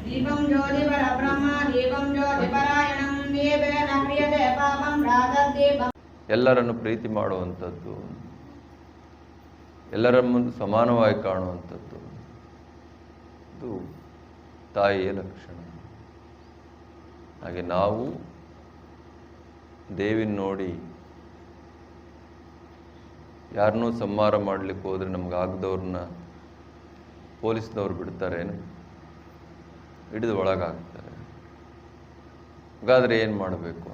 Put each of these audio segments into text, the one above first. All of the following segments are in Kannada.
दीपं ज्योति परब्रह्म दीपं ज्योति परायणं दीपेन क्रियते पापं प्रातर्दीपं ಎಲ್ಲರನ್ನು ಪ್ರೀತಿ ಮಾಡುವಂಥದ್ದು, ಎಲ್ಲರ ಮುಂದೆ ಸಮಾನವಾಗಿ ಕಾಣುವಂಥದ್ದು ಇದು ತಾಯಿಯ ಲಕ್ಷಣ. ಹಾಗೆ ನಾವು ದೇವಿನ ನೋಡಿ ಯಾರನ್ನೂ ಸಂಹಾರ ಮಾಡಲಿಕ್ಕೆ ಹೋದರೆ ನಮಗಾಗದವ್ರನ್ನ ಪೊಲೀಸ್ನವ್ರು ಬಿಡ್ತಾರೇನು, ಹಿಡಿದು ಒಳಗಾಗ್ತಾರೆ. ಹಾಗಾದರೆ ಏನು ಮಾಡಬೇಕು?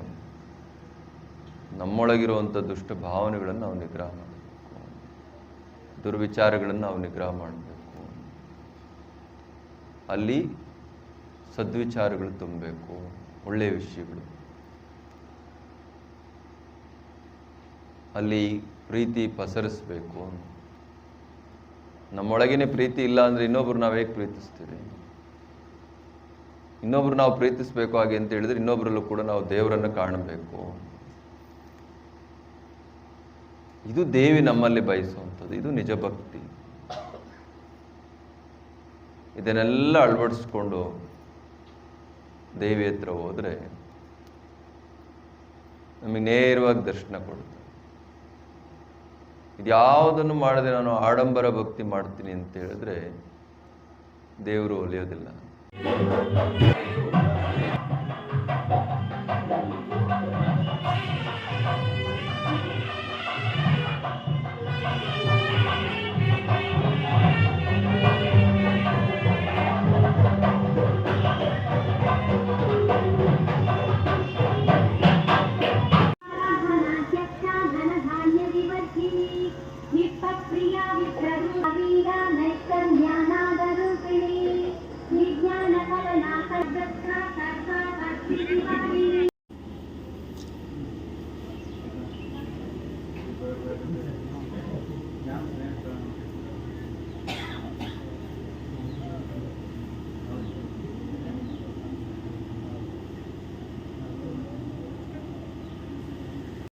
ನಮ್ಮೊಳಗಿರುವಂಥ ದುಷ್ಟ ಭಾವನೆಗಳನ್ನು ನಾವು ನಿಗ್ರಹ ಮಾಡಬೇಕು, ದುರ್ವಿಚಾರಗಳನ್ನು ನಾವು ನಿಗ್ರಹ ಮಾಡಬೇಕು. ಅಲ್ಲಿ ಸದ್ವಿಚಾರಗಳು ತುಂಬಬೇಕು, ಒಳ್ಳೆಯ ವಿಷಯಗಳು. ಅಲ್ಲಿ ಪ್ರೀತಿ ಪಸರಿಸಬೇಕು. ನಮ್ಮೊಳಗೇನೆ ಪ್ರೀತಿ ಇಲ್ಲ ಅಂದರೆ ಇನ್ನೊಬ್ರು ನಾವು ಹೇಗೆ ಪ್ರೀತಿಸ್ತೀವಿ? ಇನ್ನೊಬ್ರು ನಾವು ಪ್ರೀತಿಸಬೇಕು ಹಾಗೆ ಅಂತ ಹೇಳಿದ್ರೆ ಇನ್ನೊಬ್ಬರಲ್ಲೂ ಕೂಡ ನಾವು ದೇವರನ್ನು ಕಾಣಬೇಕು. ಇದು ದೇವಿ ನಮ್ಮಲ್ಲಿ ಬಯಸುವಂಥದ್ದು, ಇದು ನಿಜ ಭಕ್ತಿ. ಇದನ್ನೆಲ್ಲ ಅಳವಡಿಸ್ಕೊಂಡು ದೇವಿ ಹತ್ರ ಹೋದರೆ ನಮಗೆ ನೇರವಾಗಿ ದರ್ಶನ ಕೊಡುತ್ತೆ. ಇದ್ಯಾವುದನ್ನು ಮಾಡದೆ ನಾನು ಆಡಂಬರ ಭಕ್ತಿ ಮಾಡ್ತೀನಿ ಅಂತ ಹೇಳಿದ್ರೆ ದೇವರು ಒಲಿಯೋದಿಲ್ಲ.